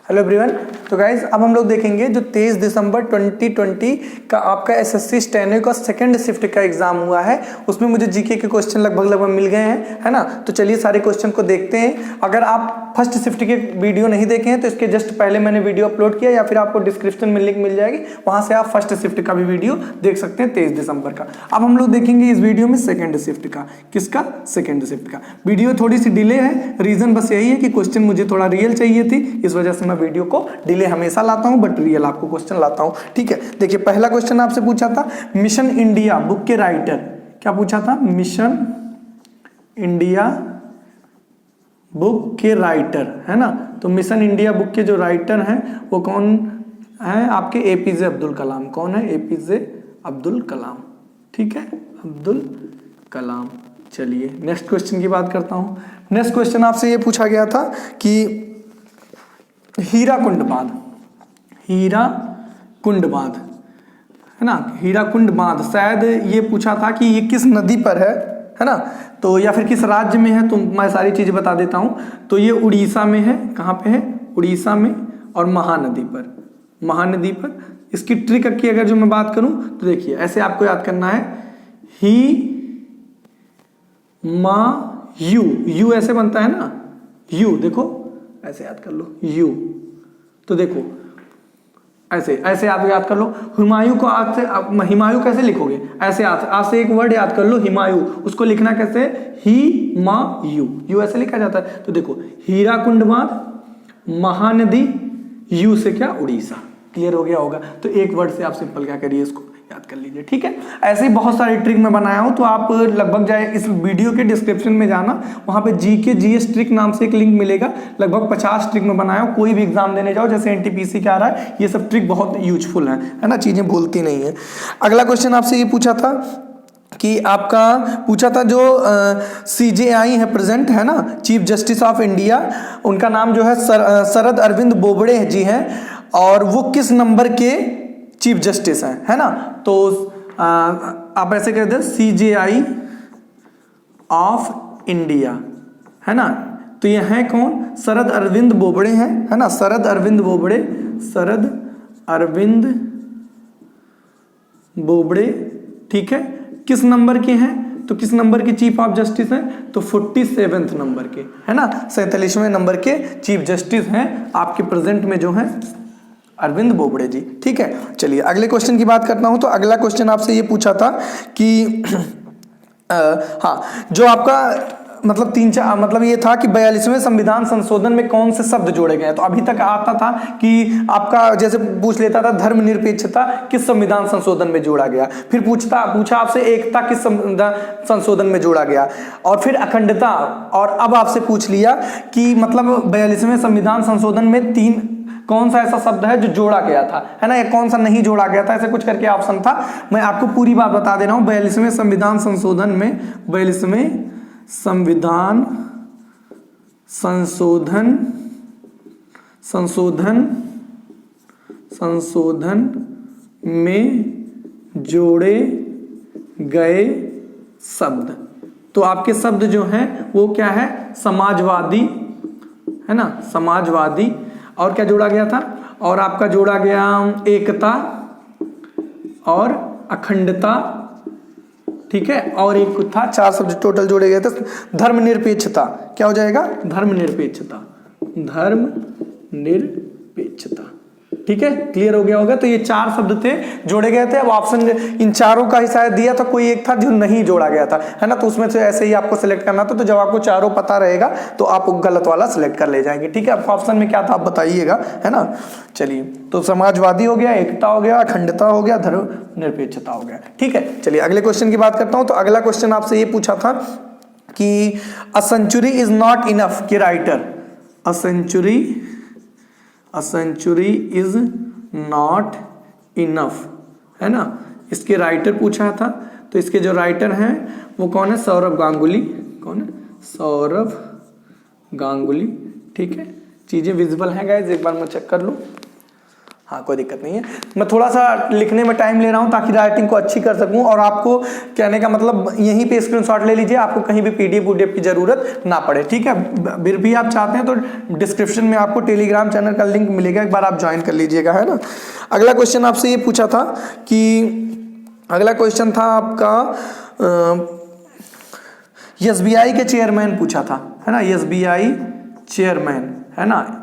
Hello everyone. तो guys अब हम लोग देखेंगे जो 23 दिसंबर 2020 का आपका एसएससी स्टेनो का सेकंड शिफ्ट का एग्जाम हुआ है, उसमें मुझे जीके के क्वेश्चन लगभग मिल गए हैं, है ना। तो चलिए सारे क्वेश्चन को देखते हैं। अगर आप फर्स्ट शिफ्ट के वीडियो नहीं देखे हैं तो इसके जस्ट पहले मैंने वीडियो अपलोड किया, या फिर आपको डिस्क्रिप्शन में लिंक मिल जाएगी, वहां से आप फर्स्ट शिफ्ट का भी वीडियो देख सकते हैं 23 दिसंबर का। अब हम लोग देखेंगे इस वीडियो में सेकंड शिफ्ट का। किसका? सेकंड शिफ्ट का। वीडियो थोड़ी सी डिले है, रीजन बस यही है कि क्वेश्चन मुझे थोड़ा रियल चाहिए थी, इस वजह से मैं वीडियो को डिले हमेशा लाता हूं, बट रियल आपको क्वेश्चन लाता हूं। ठीक है, देखिए पहला क्वेश्चन आपसे पूछा था मिशन इंडिया बुक के राइटर, क्या पूछा था? मिशन इंडिया बुक के राइटर, है ना। तो मिशन इंडिया बुक के जो राइटर हैं वो कौन है? आपके एपीजे अब्दुल कलाम। कौन है? एपीजे अब्दुल कलाम। ठीक है, अब्दुल कलाम। चलिए नेक्स्ट क्वेश्चन की बात करता हूं। नेक्स्ट क्वेश्चन आपसे ये पूछा गया था कि हीराकुंड बांध, हीराकुंड बांध, है ना, हीराकुंड बांध, शायद ये पूछा था कि ये किस नदी पर है ना, तो या फिर किस राज्य में है, तो मैं सारी चीजें बता देता हूं। तो ये उड़ीसा में है। कहां पे है? उड़ीसा में, और महानदी पर, महानदी पर। इसकी ट्रिक की अगर जो मैं बात करूं तो देखिए ऐसे आपको याद करना है, ही मा यू, यू ऐसे बनता है ना, यू, देखो ऐसे याद कर लो, यू। तो देखो ऐसे ऐसे आप याद कर लो। हुमायूं को आज से हिमायू कैसे लिखोगे? ऐसे आज से एक वर्ड याद कर लो, हिमायू। उसको लिखना कैसे? ही मा यू, यू ऐसे लिखा जाता है। तो देखो हीराकुंड बांध, महानदी, यू से क्या? उड़ीसा। क्लियर हो गया होगा। तो एक वर्ड से आप सिंपल क्या करिए, इसको याद कर लीजिए। ठीक है, ऐसे ही बहुत सारी ट्रिक मैं बनाया हूं, तो आप लगभग जाए इस वीडियो के डिस्क्रिप्शन में जाना, वहां पे जीके जीएस ट्रिक नाम से एक लिंक मिलेगा। लगभग 50 ट्रिक में बनाया हूं। कोई भी एग्जाम देने जाओ, जैसे एनटीपीसी का आ रहा है, ये सब ट्रिक बहुत यूजफुल है ना, चीजें भूलती नहीं है। अगला क्वेश्चन आपसे ये पूछा था कि आपका पूछा था जो सीजेआई है प्रेजेंट, है ना, चीफ जस्टिस ऑफ इंडिया, उनका नाम जो है शरद अरविंद बोबड़े जी हैं, और वो किस नंबर के चीफ जस्टिस हैं, है ना। तो आप ऐसे कह दे सीजेआई ऑफ इंडिया, है ना। तो ये है कौन? शरद अरविंद बोबड़े हैं, है ना, शरद अरविंद बोबड़े, शरद अरविंद बोबड़े। ठीक है, किस नंबर के हैं? तो किस नंबर के चीफ ऑफ जस्टिस हैं? तो 47वें नंबर के, है ना, 47वें नंबर के चीफ जस्टिस हैं आपके प्रेजेंट में जो हैं अरविंद बोबड़े जी। ठीक है, चलिए अगले क्वेश्चन की बात करता हूं। तो अगला क्वेश्चन आपसे ये पूछा था कि हाँ, जो आपका मतलब मतलब ये था कि 42वें संविधान संशोधन में कौन से शब्द जोड़े गए हैं। तो अभी तक आता था कि आपका जैसे पूछ लेता था धर्मनिरपेक्षता किस संविधान संशोधन में जोड़ा गया, फिर पूछा आपसे एकता किस संविधान संशोधन में जोड़ा गया, और फिर अखंडता, और अब आपसे पूछ लिया कि मतलब 42वें संविधान संशोधन में कौन सा ऐसा शब्द है जो जोड़ा गया था, है ना, या कौन सा नहीं जोड़ा गया था, ऐसे कुछ करके ऑप्शन था। मैं आपको पूरी बात बता दे रहा हूं। 42वें संविधान संशोधन में, 42वें संविधान संशोधन में जोड़े गए शब्द, तो आपके शब्द जो हैं वो क्या है? समाजवादी, है ना, समाजवादी, और क्या जोड़ा गया था? और आपका जोड़ा गया एकता और अखंडता। ठीक है, और एक था, 4 शब्द टोटल जोड़े गए थे। धर्मनिरपेक्षता, क्या हो जाएगा? धर्मनिरपेक्षता, धर्मनिरपेक्षता। ठीक है, क्लियर हो गया होगा। तो ये 4 शब्द थे जोड़े गए थे। अब ऑप्शन इन चारों का ही शायद दिया था, कोई एक था जो नहीं जोड़ा गया था, है ना, तो उसमें से ऐसे ही आपको सिलेक्ट करना था। तो जब आपको चारों पता रहेगा तो आप गलत वाला सिलेक्ट कर ले जाएंगे। ठीक है, आपको ऑप्शन में क्या था आप बताइएगा, है ना। चलिए, तो समाजवादी हो गया, एकता हो गया, अखंडता हो गया, धर्मनिरपेक्षता हो गया। ठीक है, चलिए अगले क्वेश्चन की बात करता हूं। तो अगला क्वेश्चन आपसे ये पूछा था कि a century is not enough के writer, a century is not enough, है ना, इसके राइटर पूछा था। तो इसके जो राइटर हैं वो कौन है? सौरभ गांगुली। कौन है? सौरभ गांगुली। ठीक है, चीजें विजिबल हैं गाइस, एक बार मैं चेक कर लूं। हाँ कोई दिक्कत नहीं है, मैं थोड़ा सा लिखने में टाइम ले रहा हूँ ताकि राइटिंग को अच्छी कर सकूँ, और आपको कहने का मतलब यहीं पे स्क्रीनशॉट ले लीजिए, आपको कहीं भी पीडीएफ की जरूरत ना पड़े, ठीक है। फिर भी आप चाहते हैं तो डिस्क्रिप्शन में आपको टेलीग्राम चैनल का लिंक मिलेगा, एक बार आप ज्वाइन कर लीजिएगा, है ना। अगला क्वेश्चन आपसे ये पूछा था कि अगला क्वेश्चन था आपका एसबीआई के चेयरमैन पूछा था, है ना, एसबीआई चेयरमैन, है ना।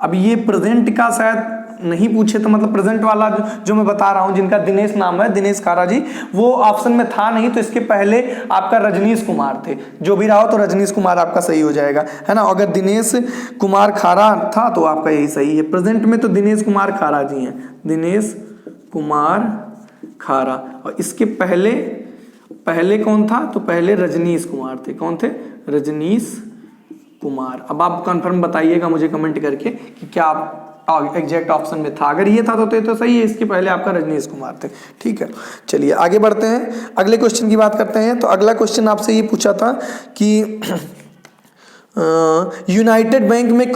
अब ये प्रेजेंट का शायद नहीं पूछे, तो मतलब प्रेजेंट वाला जो मैं बता रहा हूं, जिनका दिनेश नाम है, दिनेश खारा जी, वो ऑप्शन में था नहीं, तो इसके पहले आपका रजनीश कुमार थे। जो भी रहा हो तो रजनीश कुमार आपका सही हो जाएगा, है ना। अगर दिनेश कुमार खारा था तो आपका यही सही है। प्रेजेंट में तो दिनेश कुमार खारा जी हैं, दिनेश कुमार खारा। और इसके पहले कौन था, तो पहले रजनीश कुमार थे। कौन थे, रजनीश कुमार। अब आप कंफर्म बताइएगा मुझे कमेंट करके कि क्या आप एग्जैक्ट ऑप्शन में था। अगर ये था तो सही है, इसके पहले आपका रजनीश कुमार थे, ठीक है। चलिए आगे बढ़ते हैं, अगले क्वेश्चन की बात करते हैं। तो अगला क्वेश्चन आपसे ये पूछा था कि यूनाइटेड बैंक में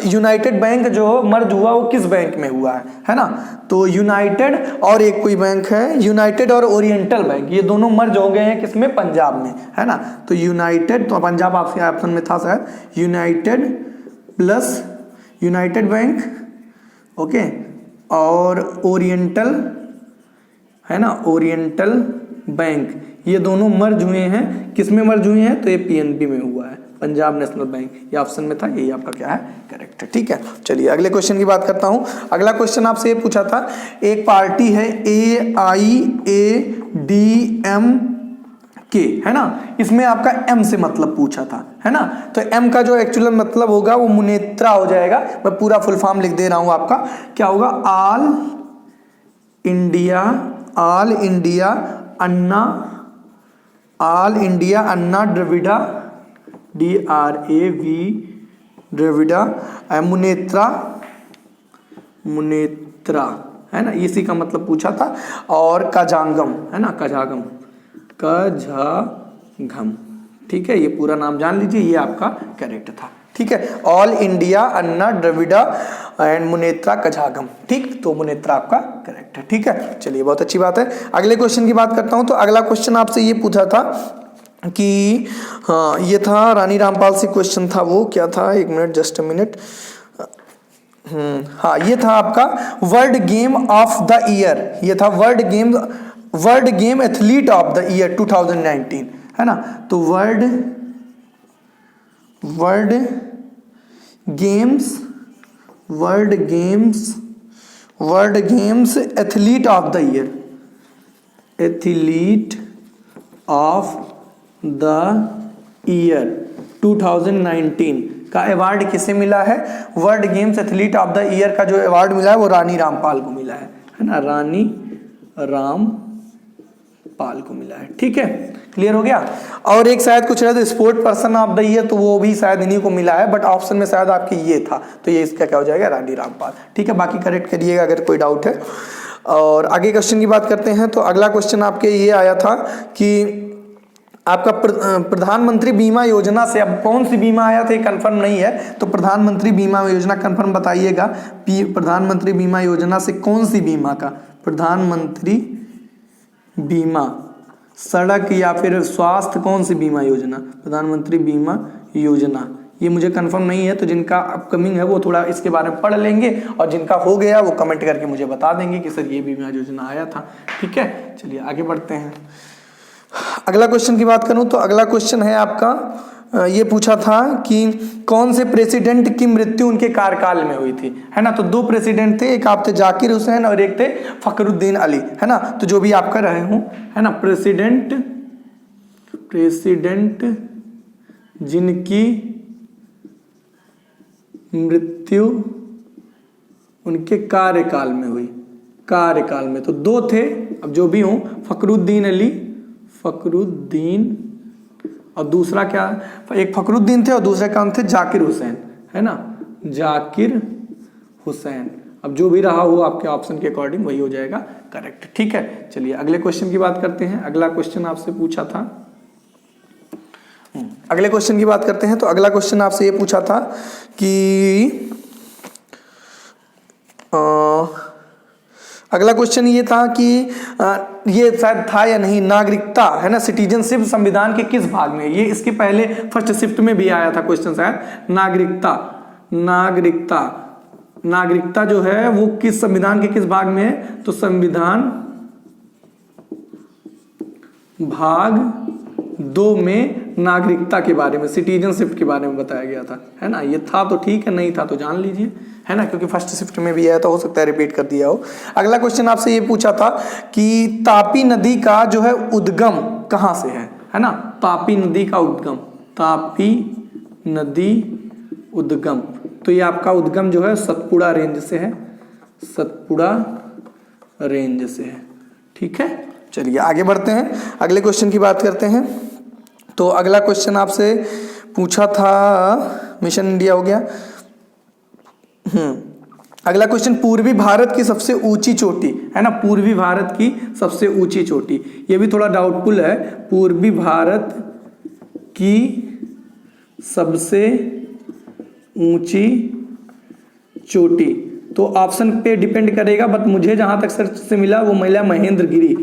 यूनाइटेड बैंक जो मर्ज हुआ वो किस बैंक में हुआ है ना। तो यूनाइटेड और एक कोई बैंक है, यूनाइटेड और ओरिएंटल बैंक, ये दोनों मर्ज हो गए हैं किसमें, पंजाब में, है ना। तो यूनाइटेड, तो पंजाब आपके ऑप्शन में था शायद, United plus United bank, okay, और ओरिएंटल, है ना, ओरिएंटल बैंक, ये दोनों मर्ज हुए हैं, किसमें मर्ज हुए हैं, तो ये पीएनबी में हुआ है, पंजाब नेशनल बैंक, ये ऑप्शन में था, यही आपका क्या है, करेक्ट है, ठीक है। चलिए अगले क्वेश्चन की बात करता हूं। अगला क्वेश्चन आपसे ये पूछा था, एक पार्टी है AIADMK, है ना, इसमें आपका एम से मतलब पूछा था, है ना। तो एम का जो एक्चुअल मतलब होगा वो मुनेत्रा हो जाएगा। मैं पूरा फुल फॉर्म लिख दे रहा हूं, आपका क्या होगा, all India Anna Dravida, DRAV Dravida मुनेत्रा, है ना, इसी का मतलब पूछा था। और कजांगम, है ना, कजागम, ठीक है, ये पूरा नाम जान लीजिए, ये आपका करेक्ट था, ठीक है। All India Anna Dravida and Munnetra Kazhagam, ठीक, तो मुनेत्रा आपका करेक्ट है, ठीक है। चलिए बहुत अच्छी बात है। अगले क्वेश्चन की बात करता हूं। तो अगला क्वेश्चन आपसे ये पूछा था कि हाँ, ये था रानी रामपाल से क्वेश्चन था, वो क्या था, एक मिनट, जस्ट अ मिनट। हाँ, ये था आपका world game of the year, ये था world game athlete of the year 2019, है ना। तो world games athlete of the year 2019 का अवार्ड किसे मिला है, world games athlete of the year का जो अवार्ड मिला है वो रानी रामपाल को मिला है ना, रानी रामपाल को मिला है, ठीक है, क्लियर हो गया। और एक शायद कुछ है तो sport person of the year, तो वो भी शायद इन्हीं को मिला है, बट ऑप्शन में शायद आपके ये था, तो ये इसका क्या हो जाएगा, रानी रामपाल, ठीक है। बाकी करेक्ट करिएगा अगर कोई डाउट है। और आगे क्वेश्चन की बात करते हैं। तो अगला क्वेश्चन आपके ये आया था कि आपका प्रधानमंत्री बीमा योजना से, अब कौन सी बीमा आया था ये कंफर्म नहीं है, तो प्रधानमंत्री बीमा योजना कंफर्म बताइएगा। प्रधानमंत्री बीमा योजना से कौन सी बीमा का, प्रधानमंत्री बीमा सड़क या फिर स्वास्थ्य, कौन सी बीमा योजना, प्रधानमंत्री बीमा योजना, ये मुझे कंफर्म नहीं है। तो जिनका अपकमिंग है वो थोड़ा इसके बारे में पढ़ लेंगे, और जिनका हो गया वो कमेंट करके मुझे बता देंगे कि सर ये बीमा योजना आया था, ठीक है। चलिए आगे बढ़ते हैं। अगला क्वेश्चन की बात करूं तो अगला क्वेश्चन है आपका, ये पूछा था कि कौन से प्रेसिडेंट की मृत्यु उनके कार्यकाल में हुई थी, है ना। तो दो प्रेसिडेंट थे, एक आप थे जाकिर हुसैन और एक थे फखरुद्दीन अली, है ना। तो जो भी आप कर रहे हो, है ना, प्रेसिडेंट जिनकी मृत्यु उनके कार्यकाल में हुई, कार्यकाल में, तो दो थे, अब जो भी हूं, फखरुद्दीन और दूसरा क्या, एक फखरुद्दीन थे और दूसरे कौन थे, जाकिर हुसैन, है ना, जाकिर हुसैन। अब जो भी रहा वो आपके ऑप्शन के अकॉर्डिंग वही हो जाएगा करेक्ट, ठीक है। चलिए अगले क्वेश्चन की बात करते हैं। अगला क्वेश्चन आपसे पूछा था, अगले क्वेश्चन की बात करते हैं। तो अगला क्वेश्चन आपसे ये पूछा था कि अगला क्वेश्चन ये था कि ये शायद था या नहीं, नागरिकता है ना, सिटीजनशिप संविधान के किस भाग में, ये इसके पहले फर्स्ट शिफ्ट में भी आया था क्वेश्चन शायद। नागरिकता, नागरिकता, नागरिकता जो है वो किस संविधान के किस भाग में है, तो संविधान भाग 2 में नागरिकता के बारे में, सिटीजनशिप के बारे में बताया गया था, है ना। ये था तो ठीक है, नहीं था तो जान लीजिए, है ना, क्योंकि फर्स्ट शिफ्ट में भी आया तो हो सकता है रिपीट कर दिया हो। अगला क्वेश्चन आपसे ये पूछा था कि तापी नदी का जो है उद्गम कहाँ से है ना। तापी नदी का उद्गम, तापी नदी उद्गम, तो ये आपका उद्गम जो है सतपुड़ा रेंज से है, सतपुड़ा रेंज से है, ठीक है। चलिए आगे बढ़ते हैं, अगले क्वेश्चन की बात करते हैं। तो अगला क्वेश्चन आपसे पूछा था, मिशन इंडिया हो गया। अगला क्वेश्चन, पूर्वी भारत की सबसे ऊंची चोटी, है ना, पूर्वी भारत की सबसे ऊंची चोटी, ये भी थोड़ा डाउटफुल है। पूर्वी भारत की सबसे ऊंची चोटी, तो ऑप्शन पे डिपेंड करेगा, बट मुझे जहां तक सर्च से मिला वो मिला महेंद्रगिरी,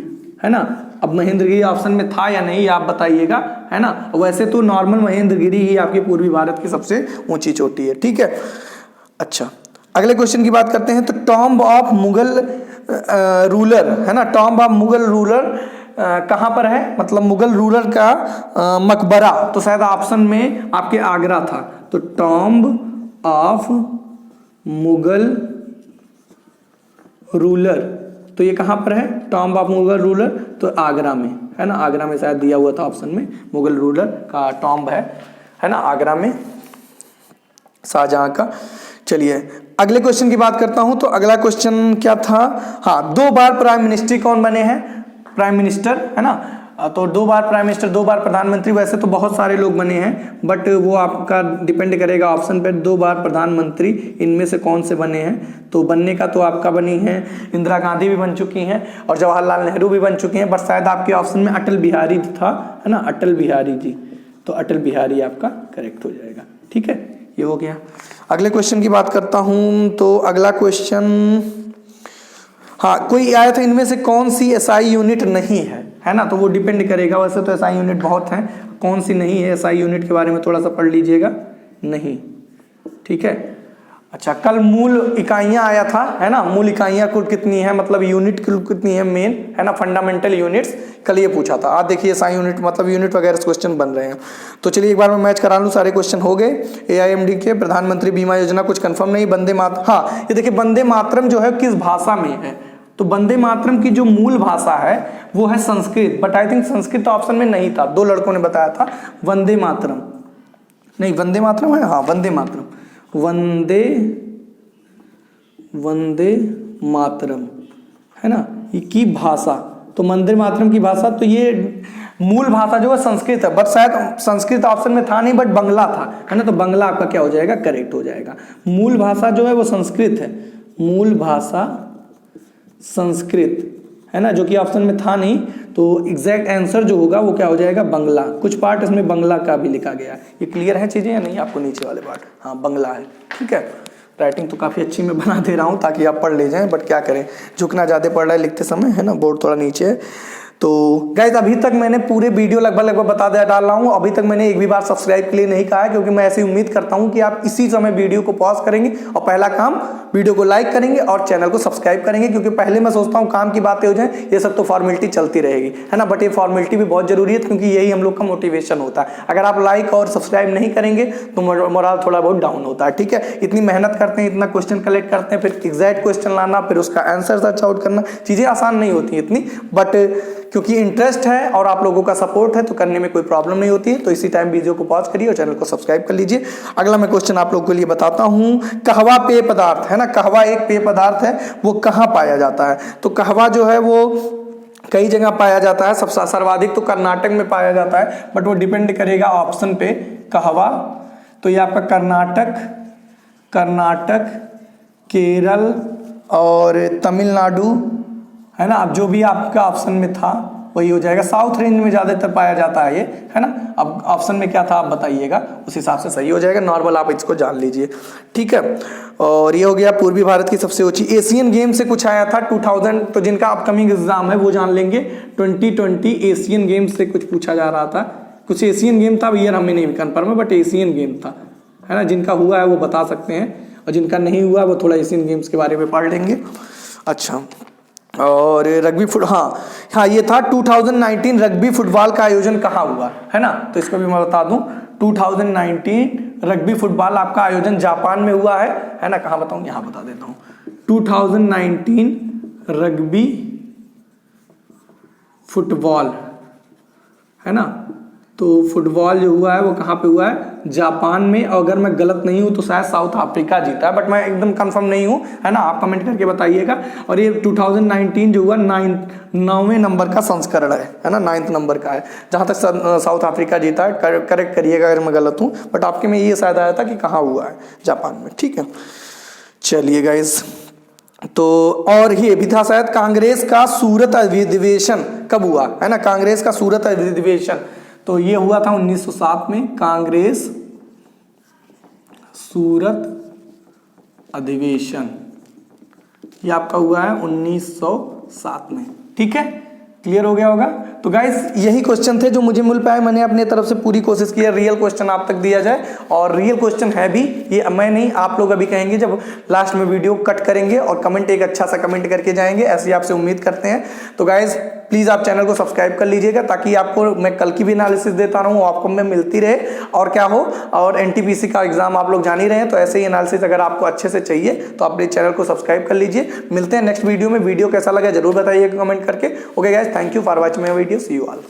है ना। अब महेंद्रगिरी ऑप्शन में था या नहीं आप बताइएगा, है ना। वैसे तो नॉर्मल महेंद्रगिरी ही आपकी पूर्वी भारत की सबसे ऊंची चोटी है, ठीक है। अच्छा, अगले क्वेश्चन की बात करते हैं। तो टॉम्ब ऑफ मुगल रूलर, है ना, टॉम्ब ऑफ मुगल रूलर कहाँ पर है, मतलब मुगल रूलर का मकबरा, तो शायद ऑप्शन में आपके आगरा था। तो टॉम्ब ऑफ मुगल रूलर, तो ये कहाँ पर है, टॉम्ब ऑफ मुगल रूलर, तो आगरा में, है ना, आगरा में शायद दिया हुआ था ऑप्शन में, मुगल रूलर का टॉम्ब है ना, आगरा में, शाहजहां का। चलिए अगले क्वेश्चन की बात करता हूं। तो अगला क्वेश्चन क्या था, हाँ, 2 बार प्राइम मिनिस्टर कौन बने हैं, प्राइम मिनिस्टर, है ना। तो 2 बार प्राइम मिनिस्टर, 2 बार प्रधानमंत्री, वैसे तो बहुत सारे लोग बने हैं, बट वो आपका डिपेंड करेगा ऑप्शन पे। 2 बार प्रधानमंत्री इनमें से कौन से बने हैं, तो बनने का तो आपका बनी है, इंदिरा गांधी भी बन चुकी हैं और जवाहरलाल नेहरू भी बन चुकी हैं, बट शायद आपके ऑप्शन में अटल बिहारी था, है ना, अटल बिहारी जी, तो अटल बिहारी आपका करेक्ट हो जाएगा, ठीक है, ये हो गया। अगले क्वेश्चन की बात करता हूं। तो अगला क्वेश्चन, हाँ, कोई आया था, इनमें से कौन सी एसआई यूनिट नहीं है ना, तो वो डिपेंड करेगा, वैसे तो एसआई यूनिट बहुत हैं, कौन सी नहीं है एसआई यूनिट के बारे में थोड़ा सा पढ़ लीजिएगा, नहीं, ठीक है। अच्छा, कल मूल इकाइयां आया था, है ना, मूल इकाइयां कुल कितनी है, मतलब यूनिट कुल कितनी है मेन, है ना, फंडामेंटल यूनिट्स, कल ये पूछा था। आप देखिए एसआई यूनिट मतलब यूनिट वगैरह क्वेश्चन बन रहे हैं। तो चलिए एक बार मैं मैच करा लूँ, सारे क्वेश्चन हो गए। AIMD के प्रधानमंत्री बीमा योजना कुछ कंफर्म नहीं, वंदे मातरम, हाँ, ये देखिए वंदे मातरम जो है किस भाषा में है, तो वंदे मातरम की जो मूल भाषा है वो है Sanskrit, but I think Sanskrit option में नहीं था, 2 लड़कों ने बताया था वंदे मातरम, नहीं वंदे मातरम है, हाँ वंदे मातरम, वंदे मातरम, है ना, ये की भाषा, तो वंदे मातरम की भाषा, तो ये मूल भाषा जो है संस्कृत है, बट शायद संस्कृत ऑप्शन में था नहीं, बट बंगला था, है ना, तो बंगला आपका क्या हो जाएगा, करेक्ट हो जाएगा। मूल भाषा जो है वो संस्कृत है, मूल भाषा संस्कृत, है ना, जो कि ऑप्शन में था नहीं, तो एग्जैक्ट आंसर जो होगा वो क्या हो जाएगा, बंगला। कुछ पार्ट इसमें बंगला का भी लिखा गया है, ये क्लियर है चीजें या नहीं आपको, नीचे वाले पार्ट, हाँ बंगला है, ठीक है। राइटिंग तो काफ़ी अच्छी मैं बना दे रहा हूँ ताकि आप पढ़ ले जाएं, बट क्या करें, झुकना ज़्यादा पड़ रहा है लिखते समय, है ना, बोर्ड थोड़ा नीचे है। तो गाइज अभी तक मैंने पूरे वीडियो लगभग बता दे डाल रहा हूँ, अभी तक मैंने एक भी बार सब्सक्राइब के लिए नहीं कहा है, क्योंकि मैं ऐसी उम्मीद करता हूँ कि आप इसी समय वीडियो को पॉज करेंगे और पहला काम वीडियो को लाइक करेंगे और चैनल को सब्सक्राइब करेंगे, क्योंकि पहले मैं सोचता हूँ काम की बातें हो जाए, ये सब तो फॉर्मेलिटी चलती रहेगी, है ना, बट ये फॉर्मेलिटी भी बहुत जरूरी है, क्योंकि यही हम लोग का मोटिवेशन होता है। अगर आप लाइक और सब्सक्राइब नहीं करेंगे तो मोरल थोड़ा बहुत डाउन होता है, ठीक है। इतनी मेहनत करते हैं, इतना क्वेश्चन कलेक्ट करते हैं, फिर एग्जैक्ट क्वेश्चन लाना, फिर उसका आंसर सर्च आउट करना, चीजें आसान नहीं होती इतनी, बट क्योंकि इंटरेस्ट है और आप लोगों का सपोर्ट है तो करने में कोई प्रॉब्लम नहीं होती है। तो इसी टाइम वीडियो को पॉज करिए और चैनल को सब्सक्राइब कर लीजिए। अगला मैं क्वेश्चन आप लोगों के लिए बताता हूं, कहवा पेय पदार्थ, है ना, कहवा एक पेय पदार्थ है, वो कहाँ पाया जाता है, तो कहवा जो है वो कई जगह पाया जाता है, सबसे सर्वाधिक तो कर्नाटक में पाया जाता है, बट वो डिपेंड करेगा ऑप्शन पे। कहवा, तो ये आपका कर्नाटक, केरल और तमिलनाडु, है ना, अब जो भी आपका ऑप्शन में था वही हो जाएगा। साउथ रेंज में ज्यादातर पाया जाता है ये, है ना। अब ऑप्शन में क्या था आप बताइएगा, उस हिसाब से सही हो जाएगा, नॉर्मल आप इसको जान लीजिए, ठीक है। और ये हो गया पूर्वी भारत की सबसे ऊंची। एशियन गेम से कुछ आया था 2000, तो जिनका अपकमिंग एग्जाम है वो जान लेंगे। 2020 एशियन गेम से कुछ पूछा जा रहा था, कुछ एशियन गेम था, ईयर हमें नहीं कन्फर्म है बट एशियन गेम था, है ना। जिनका हुआ है वो बता सकते हैं और जिनका नहीं हुआ वो थोड़ा एशियन गेम्स के बारे में पढ़ लेंगे। अच्छा, और रग्बी हाँ ये था 2019 रग्बी फुटबॉल का आयोजन कहाँ हुआ, है ना। तो इसको भी मैं बता दूं, 2019 रग्बी फुटबॉल आपका आयोजन जापान में हुआ है ना। कहाँ बताऊं, यहाँ बता देता हूँ। 2019 रग्बी फुटबॉल, है ना, तो फुटबॉल जो हुआ है वो कहाँ पे हुआ है, जापान में। और अगर मैं गलत नहीं हूँ तो शायद साउथ अफ्रीका जीता है, बट मैं एकदम कंफर्म नहीं हूँ, है ना। आप कमेंट करके बताइएगा। और ये 2019 जो हुआ 9वें नंबर का संस्करण है ना, 9th नंबर का है, जहाँ तक साउथ अफ्रीका जीता है। करेक्ट करिएगा अगर मैं गलत हूँ, बट आपके में ये शायद आया था कि कहाँ हुआ है, जापान में। ठीक है, चलिए गाइज, तो और ये भी था शायद कांग्रेस का सूरत अधिवेशन कब हुआ, है ना। कांग्रेस का सूरत अधिवेशन तो ये हुआ था 1907 में, कांग्रेस सूरत अधिवेशन ये आपका हुआ है 1907 में। ठीक है, क्लियर हो गया होगा। तो गाइस यही क्वेश्चन थे जो मुझे मिल पाए, मैंने अपने तरफ से पूरी कोशिश की है रियल क्वेश्चन आप तक दिया जाए, और रियल क्वेश्चन है भी ये, मैं नहीं आप लोग अभी कहेंगे जब लास्ट में वीडियो कट करेंगे, और कमेंट एक अच्छा सा कमेंट करके जाएंगे, ऐसी आपसे उम्मीद करते हैं। तो गाइस प्लीज आप चैनल को सब्सक्राइब कर लीजिएगा, ताकि आपको मैं कल की भी एनालिसिस देता रहूं, आपको मैं मिलती रहे और क्या हो। और एनटीपीसी का एग्जाम आप लोग जान ही रहे हैं, तो ऐसे ही एनालिसिस अगर आपको अच्छे से चाहिए तो आप अपने चैनल को सब्सक्राइब कर लीजिए। मिलते हैं नेक्स्ट वीडियो में। वीडियो कैसा लगा जरूर बताइएगा कमेंट करके। Okay guys, thank you for watching my video, see you all.